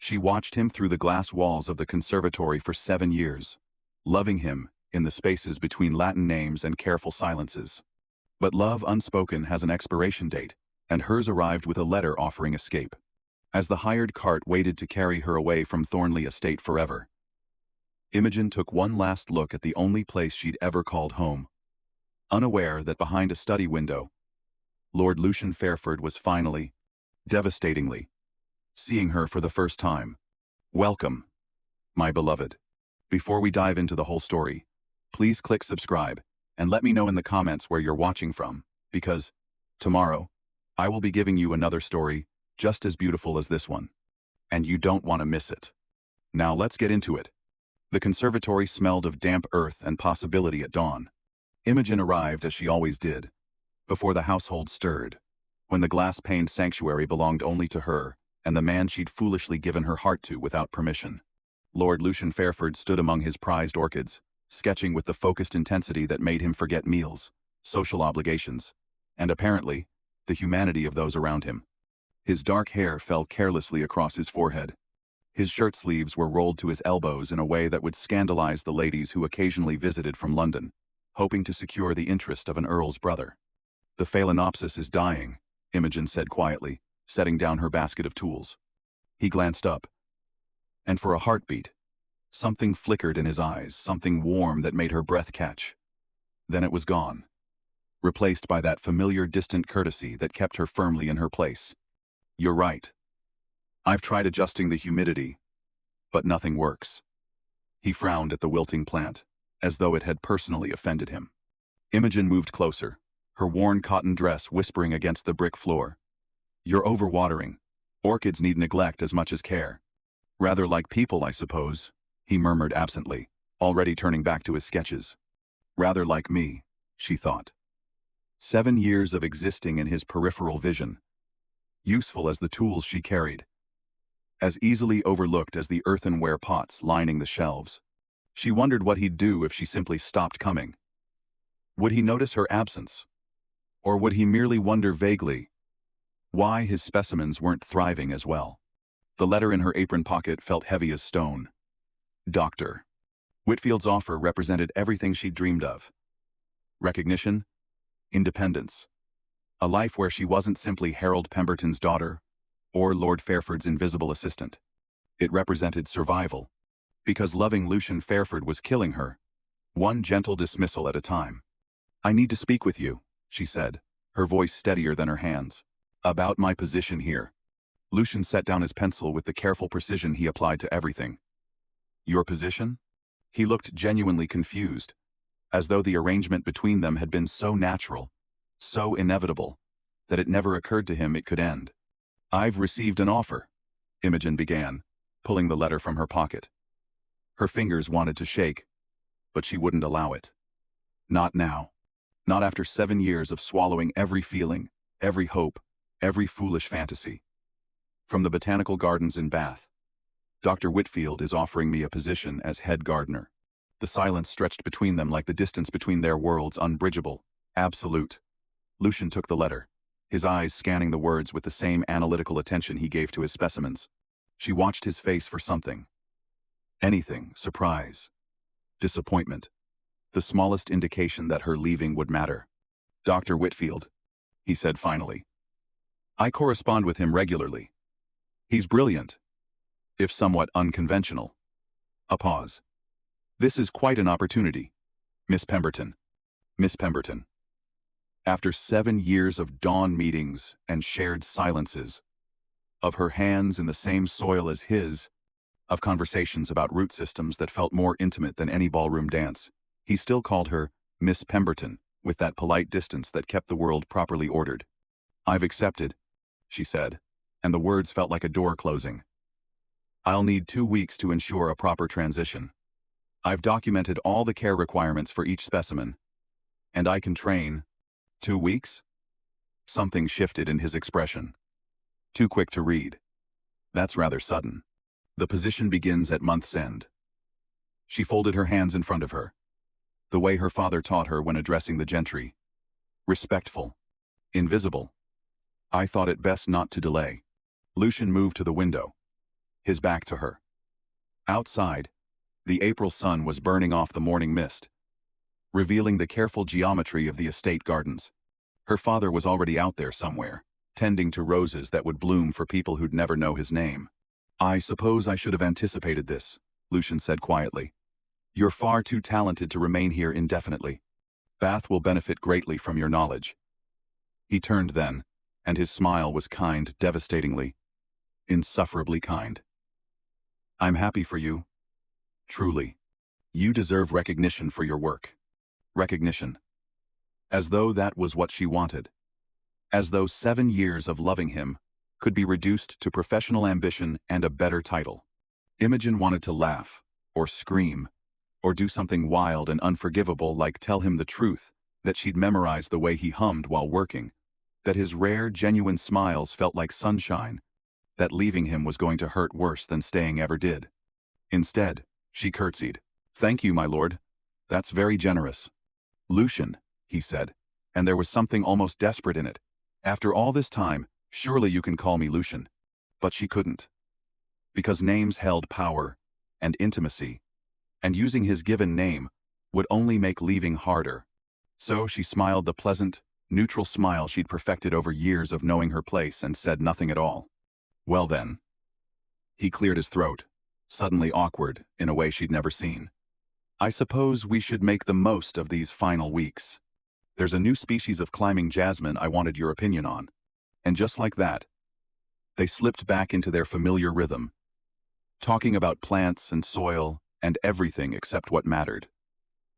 She watched him through the glass walls of the conservatory for 7 years, loving him in the spaces between Latin names and careful silences. But love unspoken has an expiration date, and hers arrived with a letter offering escape. As the hired cart waited to carry her away from Thornley Estate forever, Imogen took one last look at the only place she'd ever called home, unaware that behind a study window, Lord Lucian Fairford was finally, devastatingly, seeing her for the first time. Welcome, my beloved. Before we dive into the whole story, please click subscribe and let me know in the comments where you're watching from, because tomorrow, I will be giving you another story just as beautiful as this one, and you don't want to miss it. Now let's get into it. The conservatory smelled of damp earth and possibility at dawn. Imogen arrived as she always did, before the household stirred, when the glass-paned sanctuary belonged only to her and the man she'd foolishly given her heart to without permission. Lord Lucian Fairford stood among his prized orchids, sketching with the focused intensity that made him forget meals, social obligations, and apparently, the humanity of those around him. His dark hair fell carelessly across his forehead. His shirt sleeves were rolled to his elbows in a way that would scandalize the ladies who occasionally visited from London, hoping to secure the interest of an earl's brother. "The phalaenopsis is dying," Imogen said quietly, setting down her basket of tools. He glanced up, and for a heartbeat, something flickered in his eyes, something warm that made her breath catch. Then it was gone, replaced by that familiar distant courtesy that kept her firmly in her place. "You're right. I've tried adjusting the humidity, but nothing works." He frowned at the wilting plant, as though it had personally offended him. Imogen moved closer, her worn cotton dress whispering against the brick floor. "You're overwatering. Orchids need neglect as much as care." "Rather like people, I suppose," he murmured absently, already turning back to his sketches. "Rather like me," she thought. 7 years of existing in his peripheral vision, useful as the tools she carried, as easily overlooked as the earthenware pots lining the shelves. She wondered what he'd do if she simply stopped coming. Would he notice her absence? Or would he merely wonder vaguely why his specimens weren't thriving as well? The letter in her apron pocket felt heavy as stone. Dr. Whitfield's offer represented everything she'd dreamed of. Recognition, independence, a life where she wasn't simply Harold Pemberton's daughter or Lord Fairford's invisible assistant. It represented survival, because loving Lucian Fairford was killing her, one gentle dismissal at a time. "I need to speak with you," she said, her voice steadier than her hands. "About my position here." Lucian set down his pencil with the careful precision he applied to everything. "Your position?" He looked genuinely confused, as though the arrangement between them had been so natural, so inevitable, that it never occurred to him it could end. "I've received an offer," Imogen began, pulling the letter from her pocket. Her fingers wanted to shake, but she wouldn't allow it. Not now. Not after 7 years of swallowing every feeling, every hope, every foolish fantasy. "From the Botanical Gardens in Bath. Dr. Whitfield is offering me a position as head gardener." The silence stretched between them like the distance between their worlds unbridgeable, absolute. Lucian took the letter, his eyes scanning the words with the same analytical attention he gave to his specimens. She watched his face for something. Anything, surprise, disappointment, the smallest indication that her leaving would matter. "Dr. Whitfield," he said finally. "I correspond with him regularly. He's brilliant, if somewhat unconventional." A pause. "This is quite an opportunity, Miss Pemberton." Miss Pemberton. After 7 years of dawn meetings and shared silences, of her hands in the same soil as his, of conversations about root systems that felt more intimate than any ballroom dance, he still called her Miss Pemberton with that polite distance that kept the world properly ordered. "I've accepted," she said, and the words felt like a door closing. "I'll need 2 weeks to ensure a proper transition. I've documented all the care requirements for each specimen, and I can train." 2 weeks? Something shifted in his expression. Too quick to read. "That's rather sudden. The position begins at month's end." She folded her hands in front of her, the way her father taught her when addressing the gentry. Respectful. Invisible. "I thought it best not to delay." Lucian moved to the window. his back to her. Outside, the April sun was burning off the morning mist, revealing the careful geometry of the estate gardens. Her father was already out there somewhere, tending to roses that would bloom for people who'd never know his name. "I suppose I should have anticipated this," Lucian said quietly. "You're far too talented to remain here indefinitely. Bath will benefit greatly from your knowledge." He turned then, and his smile was kind, devastatingly, insufferably kind. "I'm happy for you. Truly. You deserve recognition for your work." Recognition. As though that was what she wanted. As though 7 years of loving him could be reduced to professional ambition and a better title. Imogen wanted to laugh, or scream, or do something wild and unforgivable like tell him the truth, that she'd memorized the way he hummed while working, that his rare, genuine smiles felt like sunshine, that leaving him was going to hurt worse than staying ever did. Instead, she curtsied. "Thank you, my lord. That's very generous." "Lucian," he said, and there was something almost desperate in it. "After all this time, surely you can call me Lucian." But she couldn't. Because names held power and intimacy, and using his given name would only make leaving harder. So she smiled the pleasant, neutral smile she'd perfected over years of knowing her place and said nothing at all. "Well then." He cleared his throat, suddenly awkward in a way she'd never seen. "I suppose we should make the most of these final weeks. There's a new species of climbing jasmine I wanted your opinion on." And just like that, they slipped back into their familiar rhythm, talking about plants and soil and everything except what mattered.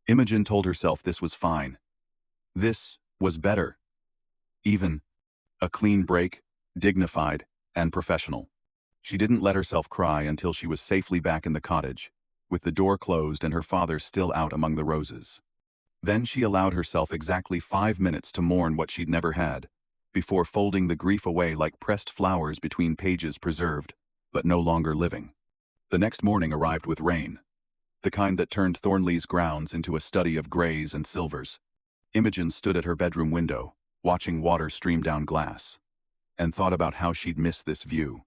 Imogen told herself this was fine. This was better. Even a clean break, dignified and professional. She didn't let herself cry until she was safely back in the cottage, with the door closed and her father still out among the roses. Then she allowed herself exactly 5 minutes to mourn what she'd never had, before folding the grief away like pressed flowers between pages preserved, but no longer living. The next morning arrived with rain, the kind that turned Thornley's grounds into a study of grays and silvers. Imogen stood at her bedroom window, watching water stream down glass, and thought about how she'd miss this view.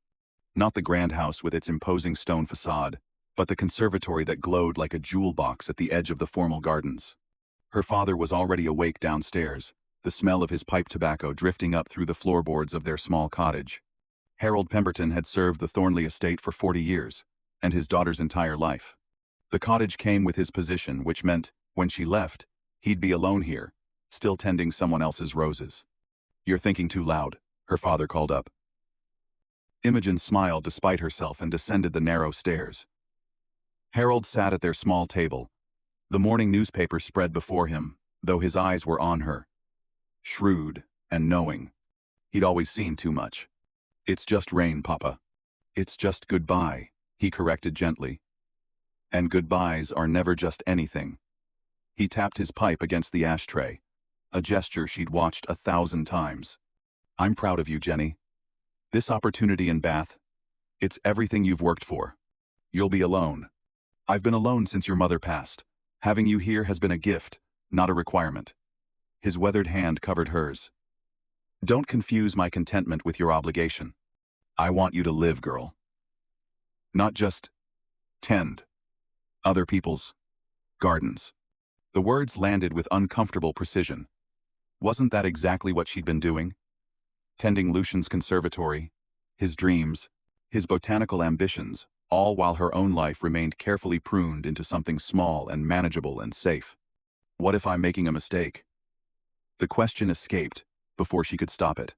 Not the grand house with its imposing stone facade, but the conservatory that glowed like a jewel box at the edge of the formal gardens. Her father was already awake downstairs, the smell of his pipe tobacco drifting up through the floorboards of their small cottage. Harold Pemberton had served the Thornley estate for 40 years, and his daughter's entire life. The cottage came with his position, which meant, when she left, he'd be alone here, still tending someone else's roses. "You're thinking too loud," her father called up. Imogen smiled despite herself and descended the narrow stairs. Harold sat at their small table, the morning newspaper spread before him, though his eyes were on her. Shrewd and knowing. He'd always seen too much. "It's just rain, Papa." "It's just goodbye," he corrected gently. "And goodbyes are never just anything." He tapped his pipe against the ashtray, a gesture she'd watched 1,000 times. "I'm proud of you, Jenny. This opportunity in Bath, it's everything you've worked for. You'll be alone. I've been alone since your mother passed. Having you here has been a gift, not a requirement." His weathered hand covered hers. "Don't confuse my contentment with your obligation. I want you to live, girl. Not just tend other people's gardens." The words landed with uncomfortable precision. Wasn't that exactly what she'd been doing? Tending Lucian's conservatory, his dreams, his botanical ambitions, all while her own life remained carefully pruned into something small and manageable and safe. What if I'm making a mistake? The question escaped before she could stop it.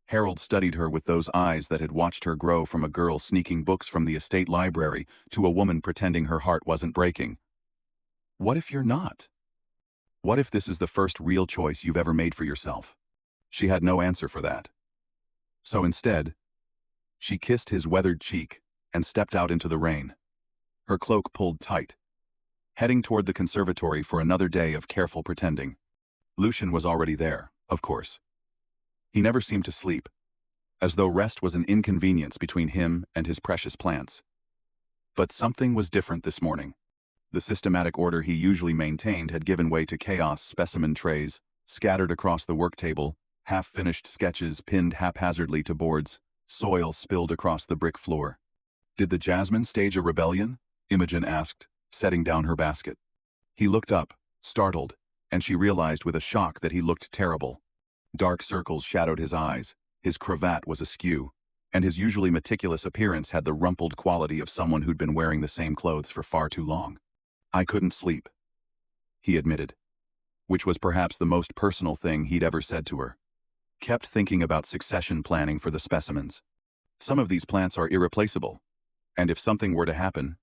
Harold studied her with those eyes that had watched her grow from a girl sneaking books from the estate library to a woman pretending her heart wasn't breaking. What if you're not? What if this is the first real choice you've ever made for yourself? She had no answer for that. So instead, she kissed his weathered cheek and stepped out into the rain, her cloak pulled tight, heading toward the conservatory for another day of careful pretending. Lucian was already there, of course. He never seemed to sleep, as though rest was an inconvenience between him and his precious plants. But something was different this morning. The systematic order he usually maintained had given way to chaos: specimen trays scattered across the work table, half-finished sketches pinned haphazardly to boards, soil spilled across the brick floor. Did the jasmine stage a rebellion? Imogen asked, setting down her basket. He looked up, startled, and she realized with a shock that he looked terrible. Dark circles shadowed his eyes, his cravat was askew, and his usually meticulous appearance had the rumpled quality of someone who'd been wearing the same clothes for far too long. I couldn't sleep, he admitted, which was perhaps the most personal thing he'd ever said to her. Kept thinking about succession planning for the specimens. Some of these plants are irreplaceable, and if something were to happen...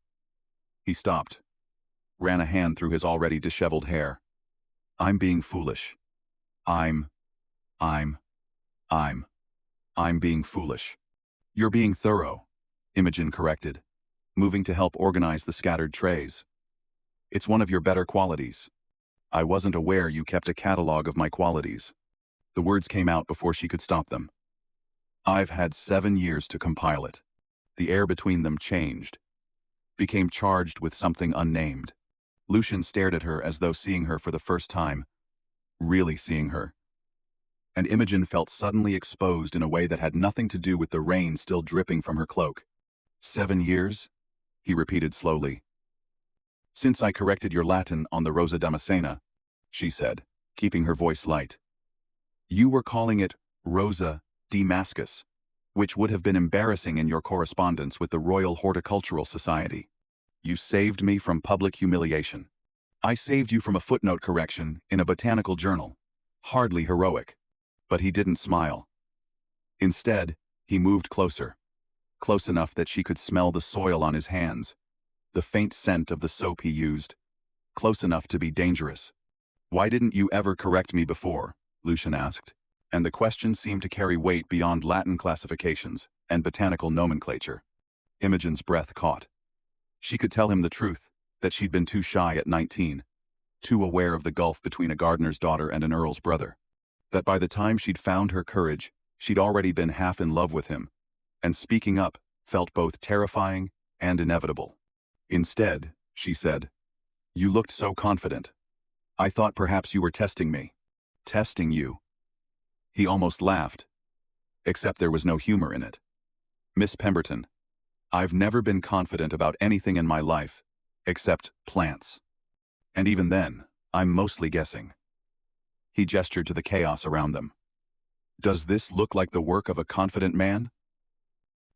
He stopped, ran a hand through his already disheveled hair. I'm being foolish. I'm being foolish. You're being thorough, Imogen corrected, moving to help organize the scattered trays. It's one of your better qualities. I wasn't aware you kept a catalog of my qualities. The words came out before she could stop them. I've had 7 years to compile it. The air between them changed, became charged with something unnamed. Lucian stared at her as though seeing her for the first time, really seeing her. And Imogen felt suddenly exposed in a way that had nothing to do with the rain still dripping from her cloak. 7 years? He repeated slowly. Since I corrected your Latin on the Rosa Damascena, she said, keeping her voice light. You were calling it Rosa Damascus, which would have been embarrassing in your correspondence with the Royal Horticultural Society. You saved me from public humiliation. I saved you from a footnote correction in a botanical journal. Hardly heroic. But he didn't smile. Instead, he moved closer. Close enough that she could smell the soil on his hands, the faint scent of the soap he used. Close enough to be dangerous. Why didn't you ever correct me before? Lucian asked, and the question seemed to carry weight beyond Latin classifications and botanical nomenclature. Imogen's breath caught. She could tell him the truth, that she'd been too shy at 19, too aware of the gulf between a gardener's daughter and an earl's brother. That by the time she'd found her courage, she'd already been half in love with him, and speaking up felt both terrifying and inevitable. Instead, she said, you looked so confident. I thought perhaps you were testing me. Testing you. He almost laughed, except there was no humor in it. Miss Pemberton, I've never been confident about anything in my life, except plants. And even then, I'm mostly guessing. He gestured to the chaos around them. Does this look like the work of a confident man?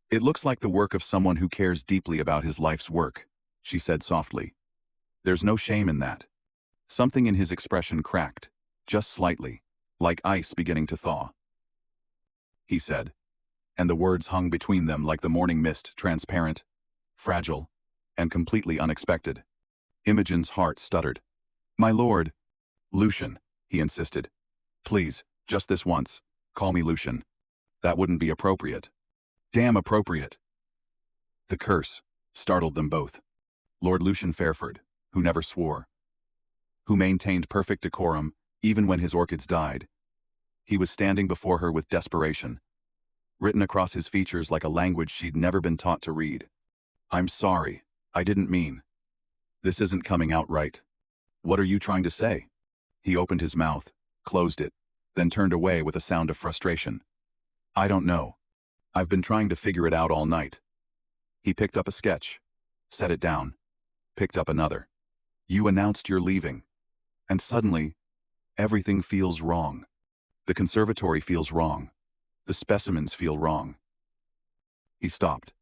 It looks like the work of someone who cares deeply about his life's work, she said softly. There's no shame in that. Something in his expression cracked, just slightly, like ice beginning to thaw. He said, and the words hung between them like the morning mist, transparent, fragile, and completely unexpected. Imogen's heart stuttered. My lord. Lucian, he insisted. Please, just this once, call me Lucian. That wouldn't be appropriate. Damn appropriate. The curse startled them both. Lord Lucian Fairford, who never swore, who maintained perfect decorum even when his orchids died. He was standing before her with desperation, written across his features like a language she'd never been taught to read. I'm sorry, I didn't mean. This isn't coming out right. What are you trying to say? He opened his mouth, closed it, then turned away with a sound of frustration. I don't know. I've been trying to figure it out all night. He picked up a sketch, set it down, picked up another. You announced you're leaving. And suddenly, everything feels wrong. The conservatory feels wrong. The specimens feel wrong. He stopped.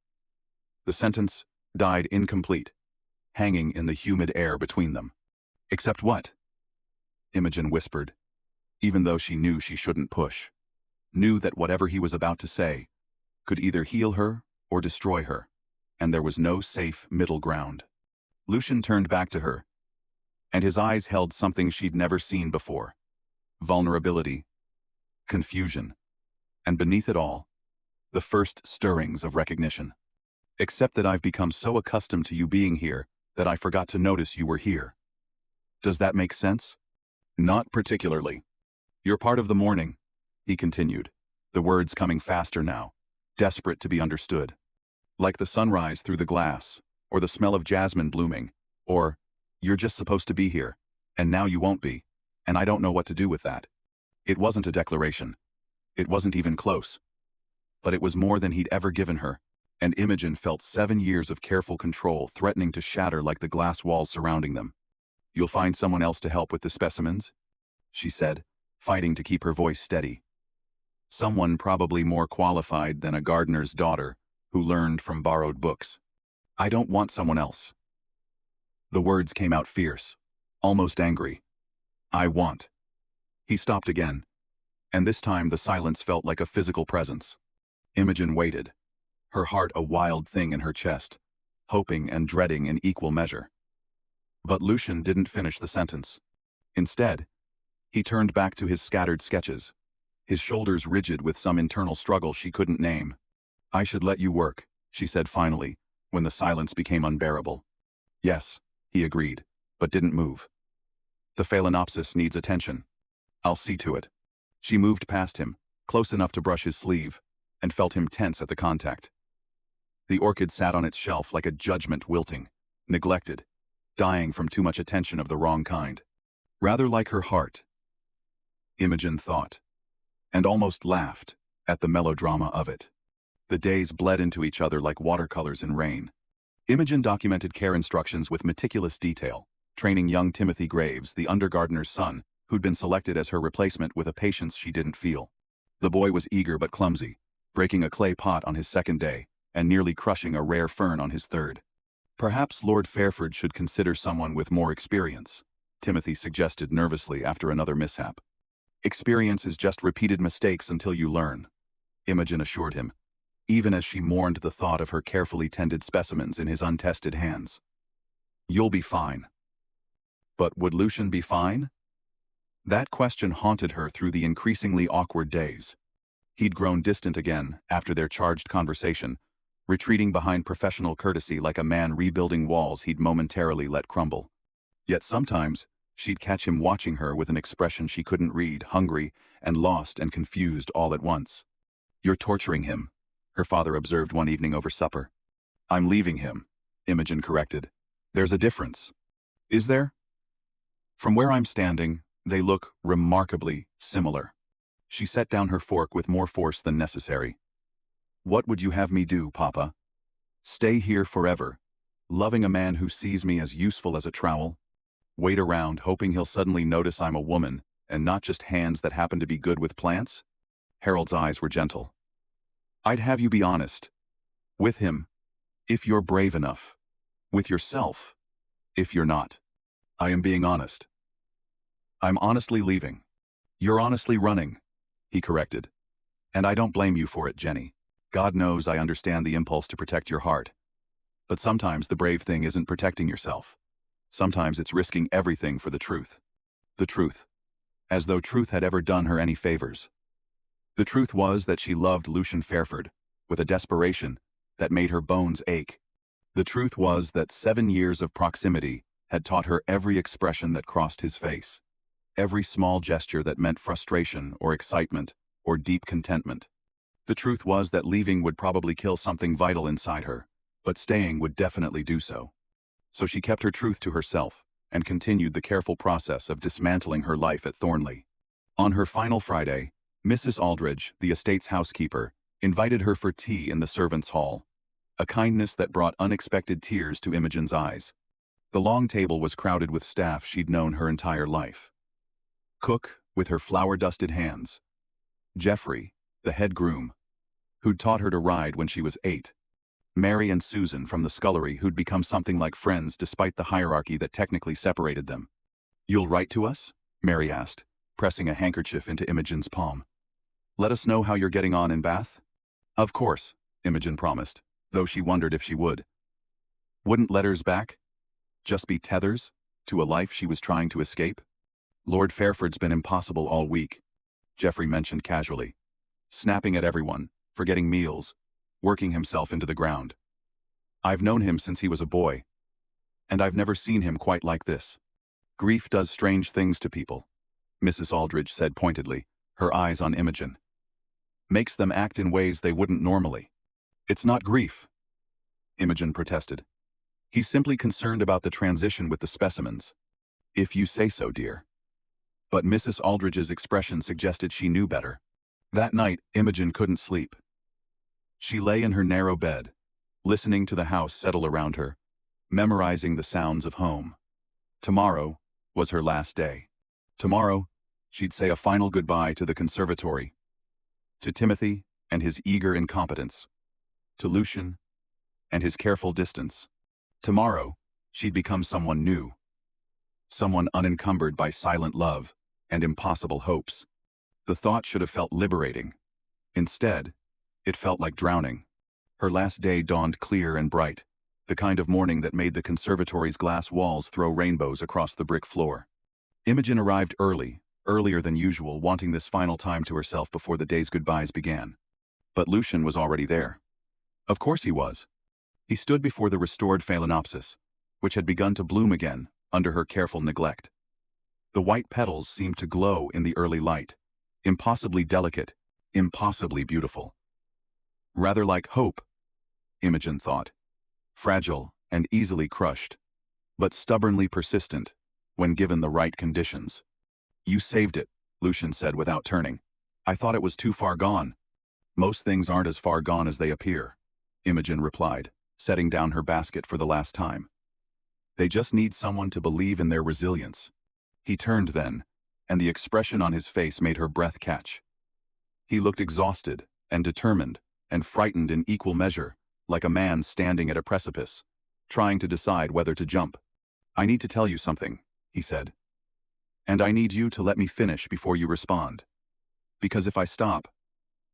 The sentence died incomplete, hanging in the humid air between them. Except what? Imogen whispered, even though she knew she shouldn't push. Knew that whatever he was about to say could either heal her or destroy her, and there was no safe middle ground. Lucian turned back to her, and his eyes held something she'd never seen before. Vulnerability, confusion, and beneath it all, the first stirrings of recognition. Except that I've become so accustomed to you being here that I forgot to notice you were here. Does that make sense? Not particularly. You're part of the morning, he continued, the words coming faster now, desperate to be understood. Like the sunrise through the glass, or the smell of jasmine blooming, or, you're just supposed to be here, and now you won't be, and I don't know what to do with that. It wasn't a declaration. It wasn't even close. But it was more than he'd ever given her, and Imogen felt 7 years of careful control threatening to shatter like the glass walls surrounding them. "You'll find someone else to help with the specimens?" she said, fighting to keep her voice steady. "Someone probably more qualified than a gardener's daughter who learned from borrowed books." "I don't want someone else." The words came out fierce, almost angry. "I want." He stopped again, and this time the silence felt like a physical presence. Imogen waited, her heart a wild thing in her chest, hoping and dreading in equal measure. But Lucian didn't finish the sentence. Instead, he turned back to his scattered sketches, his shoulders rigid with some internal struggle she couldn't name. "I should let you work," she said finally, when the silence became unbearable. "Yes," he agreed, but didn't move. "The phalaenopsis needs attention. I'll see to it." She moved past him, close enough to brush his sleeve, and felt him tense at the contact. The orchid sat on its shelf like a judgment wilting, neglected, dying from too much attention of the wrong kind. Rather like her heart, Imogen thought, and almost laughed at the melodrama of it. The days bled into each other like watercolors in rain. Imogen documented care instructions with meticulous detail, training young Timothy Graves, the undergardener's son, who'd been selected as her replacement with a patience she didn't feel. The boy was eager but clumsy, breaking a clay pot on his second day, and nearly crushing a rare fern on his third. "Perhaps Lord Fairford should consider someone with more experience," Timothy suggested nervously after another mishap. "Experience is just repeated mistakes until you learn," Imogen assured him, even as she mourned the thought of her carefully tended specimens in his untested hands. "You'll be fine." But would Lucian be fine? That question haunted her through the increasingly awkward days. He'd grown distant again after their charged conversation, retreating behind professional courtesy like a man rebuilding walls he'd momentarily let crumble. Yet sometimes, she'd catch him watching her with an expression she couldn't read, hungry and lost and confused all at once. "You're torturing him," her father observed one evening over supper. "I'm leaving him," Imogen corrected. "There's a difference." "Is there?" "From where I'm standing, they look remarkably similar." She set down her fork with more force than necessary. "What would you have me do, Papa? Stay here forever, loving a man who sees me as useful as a trowel? Wait around hoping he'll suddenly notice I'm a woman and not just hands that happen to be good with plants?" Harold's eyes were gentle. "I'd have you be honest. With him, if you're brave enough. With yourself, if you're not." "I am being honest." "I'm honestly leaving." "You're honestly running," he corrected. "And I don't blame you for it, Jenny. God knows I understand the impulse to protect your heart. But sometimes the brave thing isn't protecting yourself. Sometimes it's risking everything for the truth." The truth. As though truth had ever done her any favors. The truth was that she loved Lucian Fairford, with a desperation that made her bones ache. The truth was that 7 years of proximity had taught her every expression that crossed his face. Every small gesture that meant frustration or excitement or deep contentment. The truth was that leaving would probably kill something vital inside her, but staying would definitely do so. So she kept her truth to herself and continued the careful process of dismantling her life at Thornley. On her final Friday, Mrs. Aldridge, the estate's housekeeper, invited her for tea in the servants' hall, a kindness that brought unexpected tears to Imogen's eyes. The long table was crowded with staff she'd known her entire life. Cook, with her flour-dusted hands. Geoffrey, the head groom, who'd taught her to ride when she was 8. Mary and Susan from the scullery, who'd become something like friends despite the hierarchy that technically separated them. "You'll write to us?" Mary asked, pressing a handkerchief into Imogen's palm. "Let us know how you're getting on in Bath?" "Of course," Imogen promised, though she wondered if she would. Wouldn't letters back just be tethers to a life she was trying to escape? "Lord Fairford's been impossible all week," Geoffrey mentioned casually. "Snapping at everyone, forgetting meals, working himself into the ground. I've known him since he was a boy, and I've never seen him quite like this." "Grief does strange things to people," Mrs. Aldridge said pointedly, her eyes on Imogen. "Makes them act in ways they wouldn't normally." "It's not grief," Imogen protested. "He's simply concerned about the transition with the specimens." "If you say so, dear." But Mrs. Aldridge's expression suggested she knew better. That night, Imogen couldn't sleep. She lay in her narrow bed, listening to the house settle around her, memorizing the sounds of home. Tomorrow was her last day. Tomorrow, she'd say a final goodbye to the conservatory, to Timothy and his eager incompetence, to Lucian and his careful distance. Tomorrow, she'd become someone new, someone unencumbered by silent love and impossible hopes. The thought should have felt liberating. Instead, it felt like drowning. Her last day dawned clear and bright, the kind of morning that made the conservatory's glass walls throw rainbows across the brick floor. Imogen arrived early, earlier than usual, wanting this final time to herself before the day's goodbyes began. But Lucian was already there. Of course he was. He stood before the restored phalaenopsis, which had begun to bloom again under her careful neglect. The white petals seemed to glow in the early light, impossibly delicate, impossibly beautiful. Rather like hope, Imogen thought. Fragile and easily crushed, but stubbornly persistent when given the right conditions. "You saved it," Lucian said without turning. "I thought it was too far gone." "Most things aren't as far gone as they appear," Imogen replied, setting down her basket for the last time. "They just need someone to believe in their resilience." He turned then, and the expression on his face made her breath catch. He looked exhausted and determined and frightened in equal measure, like a man standing at a precipice, trying to decide whether to jump. "I need to tell you something," he said. "And I need you to let me finish before you respond. Because if I stop,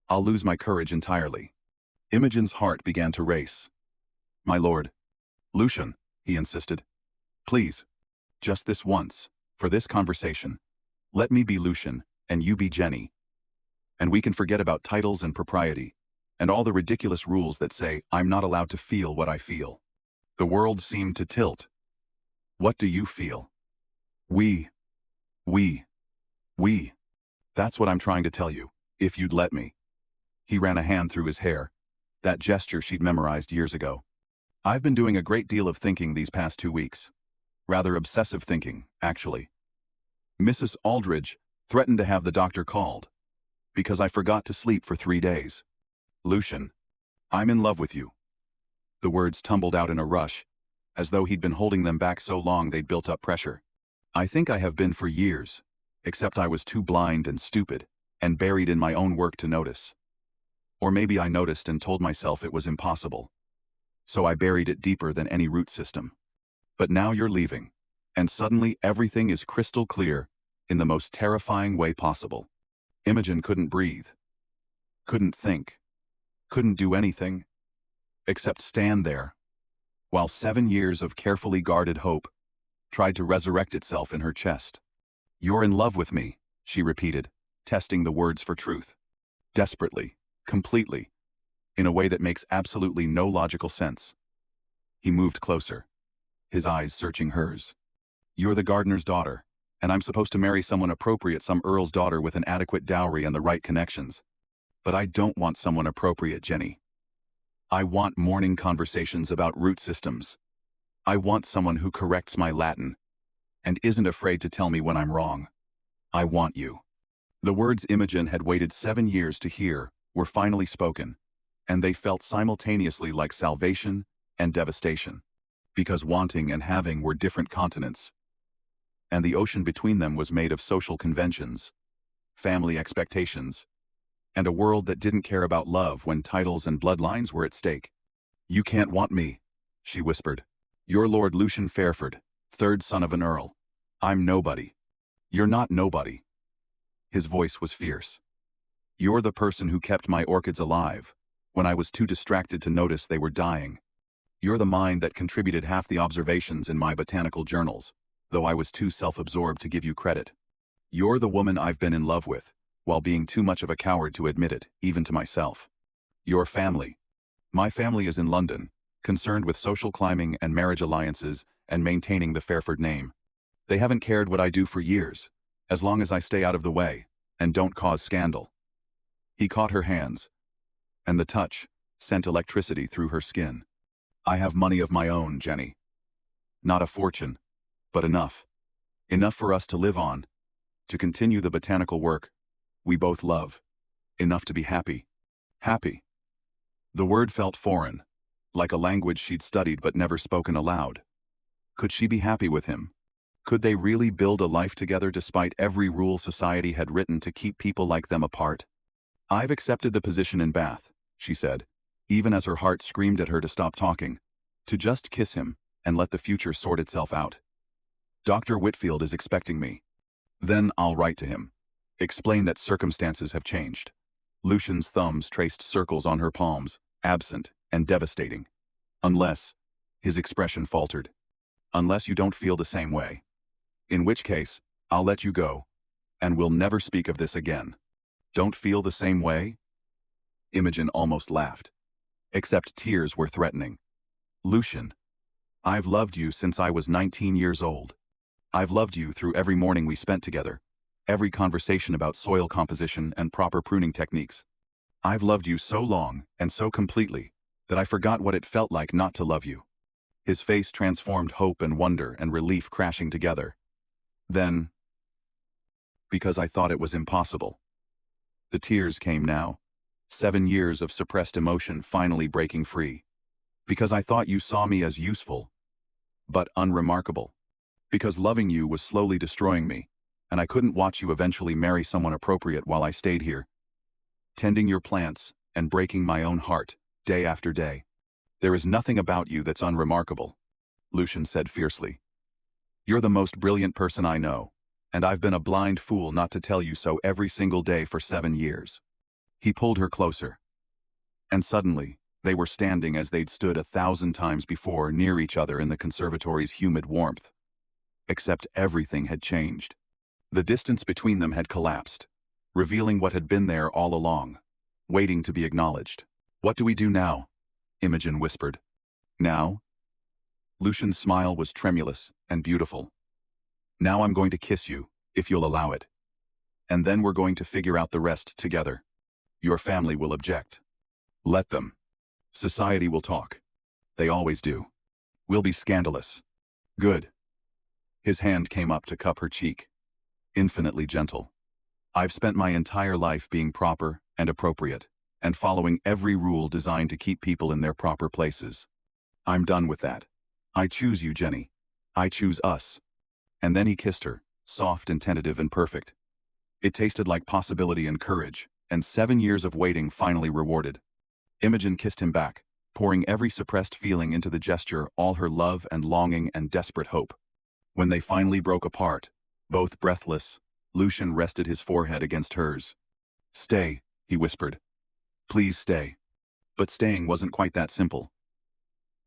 I'll lose my courage entirely." Imogen's heart began to race. "My lord." "Lucian," he insisted. "Please. Just this once, for this conversation. Let me be Lucian, and you be Jenny. And we can forget about titles and propriety, and all the ridiculous rules that say I'm not allowed to feel what I feel." The world seemed to tilt. "What do you feel?" We. That's what I'm trying to tell you, if you'd let me." He ran a hand through his hair, that gesture she'd memorized years ago. "I've been doing a great deal of thinking these past 2 weeks. Rather obsessive thinking, actually. Mrs. Aldridge threatened to have the doctor called, because I forgot to sleep for 3 days. Lucian, I'm in love with you." The words tumbled out in a rush, as though he'd been holding them back so long they'd built up pressure. "I think I have been for years, except I was too blind and stupid, and buried in my own work to notice. Or maybe I noticed and told myself it was impossible. So I buried it deeper than any root system. But now you're leaving, and suddenly everything is crystal clear, in the most terrifying way possible." Imogen couldn't breathe, couldn't think, couldn't do anything, except stand there, while 7 years of carefully guarded hope tried to resurrect itself in her chest. "You're in love with me," she repeated, testing the words for truth. Desperately, completely, in a way that makes absolutely no logical sense. He moved closer, his eyes searching hers. "You're the gardener's daughter, and I'm supposed to marry someone appropriate, some earl's daughter with an adequate dowry and the right connections. But I don't want someone appropriate, Jenny. I want morning conversations about root systems. I want someone who corrects my Latin, and isn't afraid to tell me when I'm wrong. I want you." The words Imogen had waited 7 years to hear were finally spoken, and they felt simultaneously like salvation and devastation. Because wanting and having were different continents, and the ocean between them was made of social conventions, family expectations, and a world that didn't care about love when titles and bloodlines were at stake. "You can't want me," she whispered. "You're Lord Lucian Fairford, third son of an earl. I'm nobody." "You're not nobody." His voice was fierce. "You're the person who kept my orchids alive, when I was too distracted to notice they were dying. You're the mind that contributed half the observations in my botanical journals, though I was too self-absorbed to give you credit. You're the woman I've been in love with, while being too much of a coward to admit it, even to myself. Your family. My family is in London, concerned with social climbing and marriage alliances and maintaining the Fairford name. They haven't cared what I do for years, as long as I stay out of the way, and don't cause scandal." He caught her hands, and the touch sent electricity through her skin. "I have money of my own, Jenny. Not a fortune, but enough. Enough for us to live on, to continue the botanical work we both love. Enough to be happy." Happy. The word felt foreign, like a language she'd studied but never spoken aloud. Could she be happy with him? Could they really build a life together despite every rule society had written to keep people like them apart? "I've accepted the position in Bath," she said, even as her heart screamed at her to stop talking, to just kiss him and let the future sort itself out. "Dr. Whitfield is expecting me. Then I'll write to him. Explain that circumstances have changed." Lucian's thumbs traced circles on her palms, absent and devastating. "Unless," his expression faltered, "unless you don't feel the same way. In which case, I'll let you go, and we'll never speak of this again." "Don't feel the same way?" Imogen almost laughed. Except tears were threatening. "Lucian, I've loved you since I was 19 years old. I've loved you through every morning we spent together, every conversation about soil composition and proper pruning techniques. I've loved you so long and so completely that I forgot what it felt like not to love you." His face transformed hope and wonder and relief crashing together. "Then, because I thought it was impossible." The tears came now, 7 years of suppressed emotion finally breaking free. "Because I thought you saw me as useful, but unremarkable. Because loving you was slowly destroying me, and I couldn't watch you eventually marry someone appropriate while I stayed here, tending your plants and breaking my own heart, day after day." "There is nothing about you that's unremarkable," Lucian said fiercely. "You're the most brilliant person I know, and I've been a blind fool not to tell you so every single day for 7 years. He pulled her closer. And suddenly, they were standing as they'd stood 1,000 times before near each other in the conservatory's humid warmth. Except everything had changed. The distance between them had collapsed, revealing what had been there all along, waiting to be acknowledged. "What do we do now?" Imogen whispered. "Now?" Lucian's smile was tremulous and beautiful. "Now I'm going to kiss you, if you'll allow it. And then we're going to figure out the rest together. Your family will object. Let them. Society will talk. They always do. We'll be scandalous. Good." His hand came up to cup her cheek. Infinitely gentle. "I've spent my entire life being proper and appropriate, and following every rule designed to keep people in their proper places. I'm done with that. I choose you, Jenny. I choose us." And then he kissed her, soft and tentative and perfect. It tasted like possibility and courage, and 7 years of waiting finally rewarded. Imogen kissed him back, pouring every suppressed feeling into the gesture, all her love and longing and desperate hope. When they finally broke apart, both breathless, Lucian rested his forehead against hers. "Stay," he whispered. "Please stay." But staying wasn't quite that simple.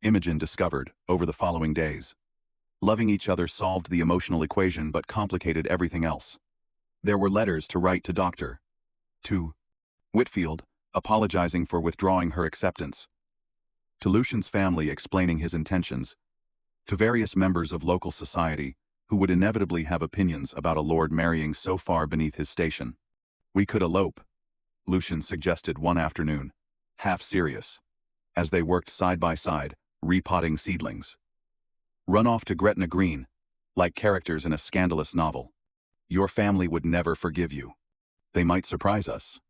Imogen discovered, over the following days. Loving each other solved the emotional equation but complicated everything else. There were letters to write to Dr. Whitfield, apologizing for withdrawing her acceptance. To Lucian's family explaining his intentions. To various members of local society, who would inevitably have opinions about a lord marrying so far beneath his station. "We could elope," Lucian suggested one afternoon, half serious, as they worked side by side, repotting seedlings. "Run off to Gretna Green, like characters in a scandalous novel. Your family would never forgive you. They might surprise us."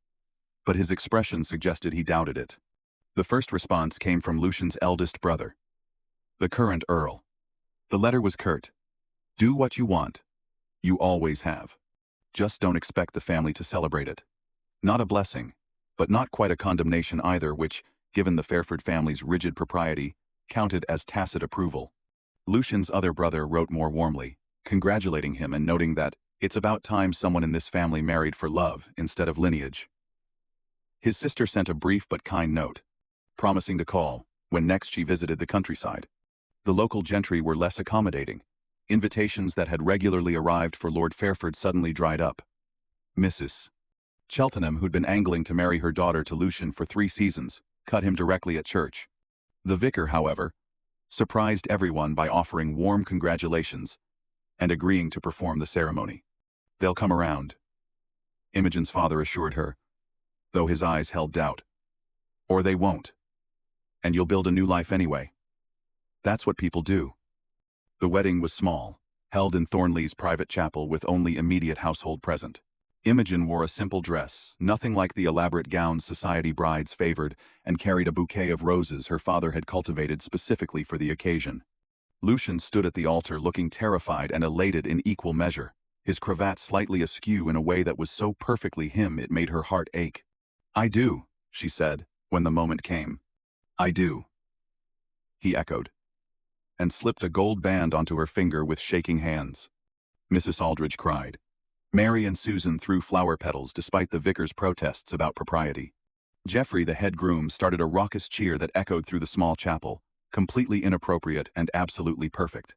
But his expression suggested he doubted it. The first response came from Lucian's eldest brother, the current Earl. The letter was curt. "Do what you want. You always have. Just don't expect the family to celebrate it." Not a blessing, but not quite a condemnation either, which, given the Fairford family's rigid propriety, counted as tacit approval. Lucian's other brother wrote more warmly, congratulating him and noting that it's about time someone in this family married for love instead of lineage. His sister sent a brief but kind note, promising to call when next she visited the countryside. The local gentry were less accommodating. Invitations that had regularly arrived for Lord Fairford suddenly dried up. Mrs. Cheltenham, who'd been angling to marry her daughter to Lucian for 3 seasons, cut him directly at church. The vicar, however, surprised everyone by offering warm congratulations and agreeing to perform the ceremony. "They'll come around," Imogen's father assured her, though his eyes held doubt. "Or they won't. And you'll build a new life anyway. That's what people do." The wedding was small, held in Thornley's private chapel with only immediate household present. Imogen wore a simple dress, nothing like the elaborate gowns society brides favored, and carried a bouquet of roses her father had cultivated specifically for the occasion. Lucian stood at the altar looking terrified and elated in equal measure, his cravat slightly askew in a way that was so perfectly him it made her heart ache. "I do," she said, when the moment came. "I do," he echoed, and slipped a gold band onto her finger with shaking hands. Mrs. Aldridge cried. Mary and Susan threw flower petals despite the vicar's protests about propriety. Geoffrey, the head groom, started a raucous cheer that echoed through the small chapel, completely inappropriate and absolutely perfect.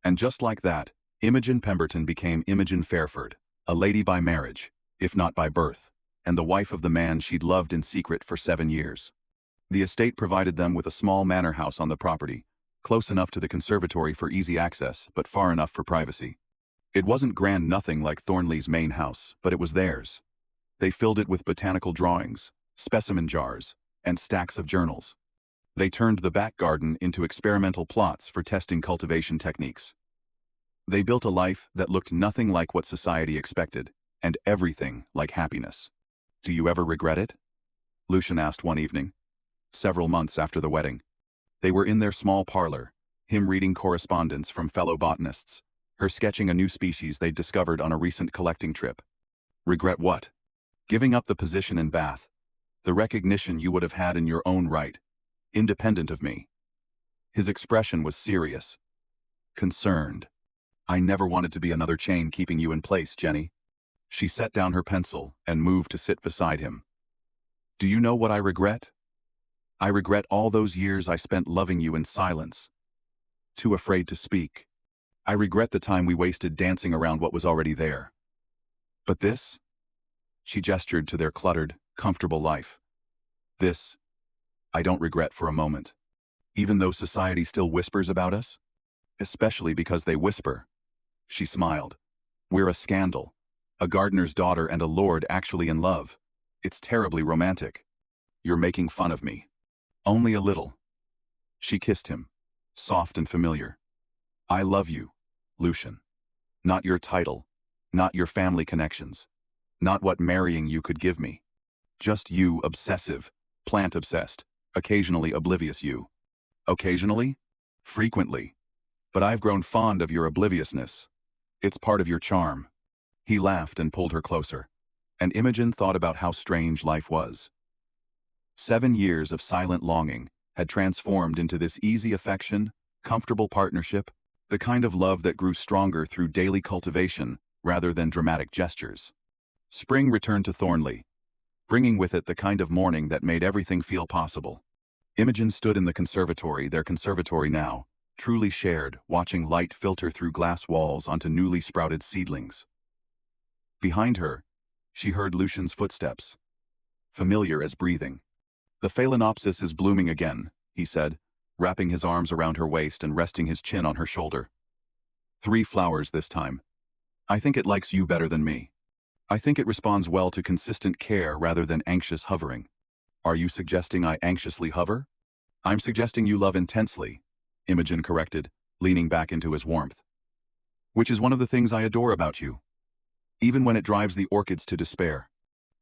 And just like that, Imogen Pemberton became Imogen Fairford, a lady by marriage, if not by birth, and the wife of the man she'd loved in secret for 7 years. The estate provided them with a small manor house on the property, close enough to the conservatory for easy access, but far enough for privacy. It wasn't grand nothing like Thornley's main house, but it was theirs. They filled it with botanical drawings, specimen jars, and stacks of journals. They turned the back garden into experimental plots for testing cultivation techniques. They built a life that looked nothing like what society expected, and everything like happiness. "Do you ever regret it?" Lucian asked one evening, several months after the wedding. They were in their small parlor, him reading correspondence from fellow botanists, her sketching a new species they'd discovered on a recent collecting trip. "Regret what?" "Giving up the position in Bath. The recognition you would have had in your own right, independent of me." His expression was serious, concerned. "I never wanted to be another chain keeping you in place, Jenny." She set down her pencil and moved to sit beside him. "Do you know what I regret? I regret all those years I spent loving you in silence, too afraid to speak. I regret the time we wasted dancing around what was already there. But this," she gestured to their cluttered, comfortable life, "this, I don't regret for a moment. Even though society still whispers about us, especially because they whisper." She smiled. "We're a scandal, a gardener's daughter and a lord actually in love. It's terribly romantic. You're making fun of me." "Only a little." She kissed him, soft and familiar. "I love you, Lucian. Not your title, not your family connections, not what marrying you could give me. Just you, obsessive, plant-obsessed, occasionally oblivious you." "Occasionally?" "Frequently. But I've grown fond of your obliviousness. It's part of your charm." He laughed and pulled her closer, and Imogen thought about how strange life was. 7 years of silent longing had transformed into this easy affection, comfortable partnership, the kind of love that grew stronger through daily cultivation rather than dramatic gestures. Spring returned to Thornley, bringing with it the kind of morning that made everything feel possible. Imogen stood in the conservatory, their conservatory now, truly shared, watching light filter through glass walls onto newly sprouted seedlings. Behind her, she heard Lucian's footsteps, familiar as breathing. "The phalaenopsis is blooming again," he said, wrapping his arms around her waist and resting his chin on her shoulder. 3 flowers this time. I think it likes you better than me. I think it responds well to consistent care rather than anxious hovering." "Are you suggesting I anxiously hover?" "I'm suggesting you love intensely," Imogen corrected, leaning back into his warmth. "Which is one of the things I adore about you. Even when it drives the orchids to despair."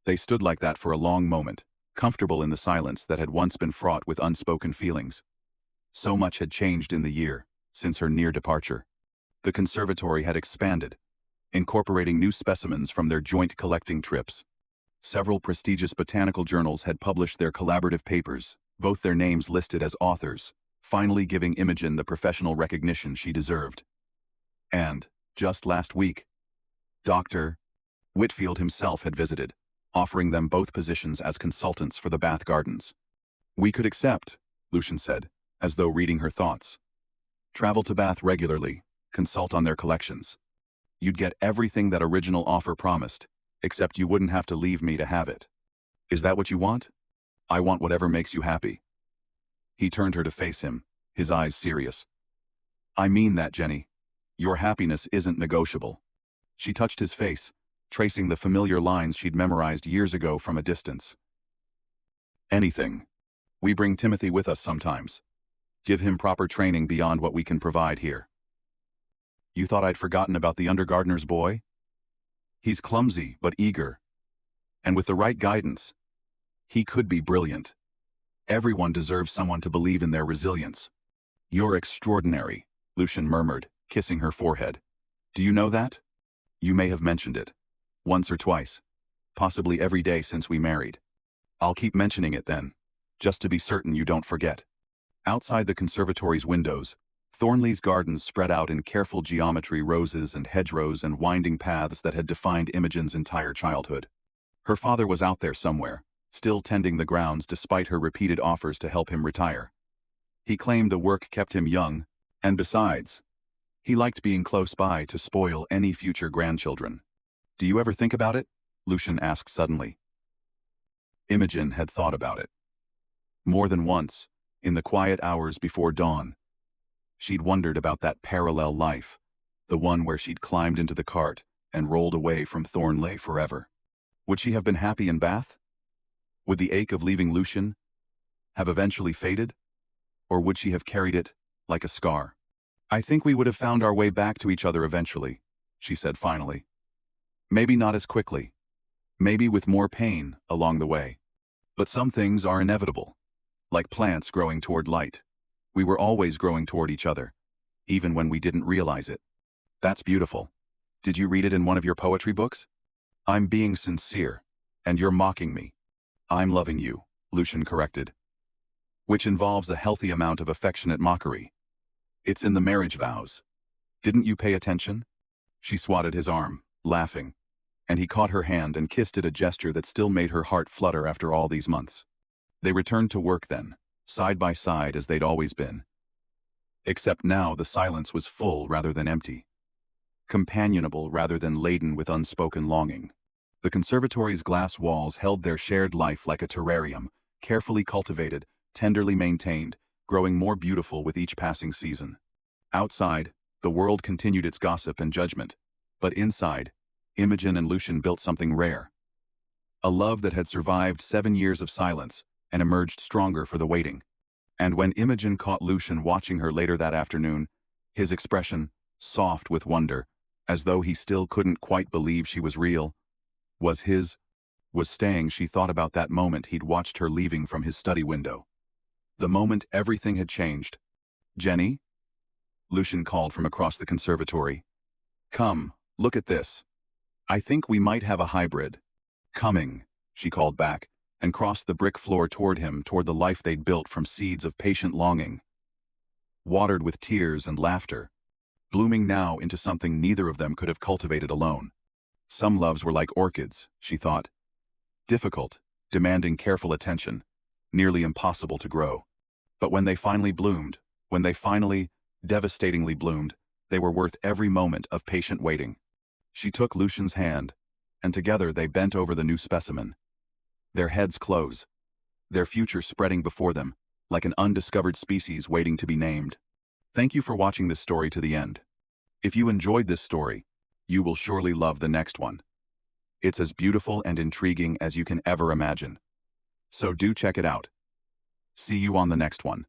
They stood like that for a long moment, comfortable in the silence that had once been fraught with unspoken feelings. So much had changed in the year, since her near departure. The conservatory had expanded, incorporating new specimens from their joint collecting trips. Several prestigious botanical journals had published their collaborative papers, both their names listed as authors, finally giving Imogen the professional recognition she deserved. And, just last week, Dr. Whitfield himself had visited, offering them both positions as consultants for the Bath Gardens. "We could accept," Lucian said, as though reading her thoughts. "Travel to Bath regularly, consult on their collections. You'd get everything that original offer promised, except you wouldn't have to leave me to have it. Is that what you want?" "I want whatever makes you happy." He turned her to face him, his eyes serious. "I mean that, Jenny. Your happiness isn't negotiable." She touched his face, tracing the familiar lines she'd memorized years ago from a distance. "Anything. We bring Timothy with us sometimes. Give him proper training beyond what we can provide here." "You thought I'd forgotten about the undergardener's boy?" He's clumsy but eager, and with the right guidance, he could be brilliant. Everyone deserves someone to believe in their resilience. You're extraordinary, Lucian murmured, kissing her forehead. Do you know that? You may have mentioned it. Once or twice. Possibly every day since we married. I'll keep mentioning it then, just to be certain you don't forget. Outside the conservatory's windows, Thornley's gardens spread out in careful geometry, roses and hedgerows and winding paths that had defined Imogen's entire childhood. Her father was out there somewhere, still tending the grounds despite her repeated offers to help him retire. He claimed the work kept him young, and besides, he liked being close by to spoil any future grandchildren. Do you ever think about it? Lucian asked suddenly. Imogen had thought about it. More than once, in the quiet hours before dawn. She'd wondered about that parallel life, the one where she'd climbed into the cart and rolled away from Thornley forever. Would she have been happy in Bath? Would the ache of leaving Lucian have eventually faded? Or would she have carried it like a scar? I think we would have found our way back to each other eventually, she said finally. Maybe not as quickly. Maybe with more pain along the way. But some things are inevitable. Like plants growing toward light. We were always growing toward each other, even when we didn't realize it. That's beautiful. Did you read it in one of your poetry books? I'm being sincere, and you're mocking me. I'm loving you, Lucian corrected. Which involves a healthy amount of affectionate mockery. It's in the marriage vows. Didn't you pay attention? She swatted his arm, laughing, and he caught her hand and kissed it, a gesture that still made her heart flutter after all these months. They returned to work then, side by side as they'd always been. Except now the silence was full rather than empty. Companionable rather than laden with unspoken longing. The conservatory's glass walls held their shared life like a terrarium, carefully cultivated, tenderly maintained, growing more beautiful with each passing season. Outside, the world continued its gossip and judgment, but inside, Imogen and Lucian built something rare. A love that had survived 7 years of silence and emerged stronger for the waiting. And when Imogen caught Lucian watching her later that afternoon, his expression, soft with wonder, as though he still couldn't quite believe she was real, was staying. She thought about that moment he'd watched her leaving from his study window. The moment everything had changed. Jenny? Lucian called from across the conservatory. Come, look at this. I think we might have a hybrid. Coming, she called back, and crossed the brick floor toward him, toward the life they'd built from seeds of patient longing. Watered with tears and laughter, blooming now into something neither of them could have cultivated alone. Some loves were like orchids, she thought. Difficult, demanding careful attention, nearly impossible to grow. But when they finally bloomed, when they finally, devastatingly bloomed, they were worth every moment of patient waiting. She took Lucian's hand, and together they bent over the new specimen. Their heads close, their future spreading before them, like an undiscovered species waiting to be named. Thank you for watching this story to the end. If you enjoyed this story, you will surely love the next one. It's as beautiful and intriguing as you can ever imagine. So do check it out. See you on the next one.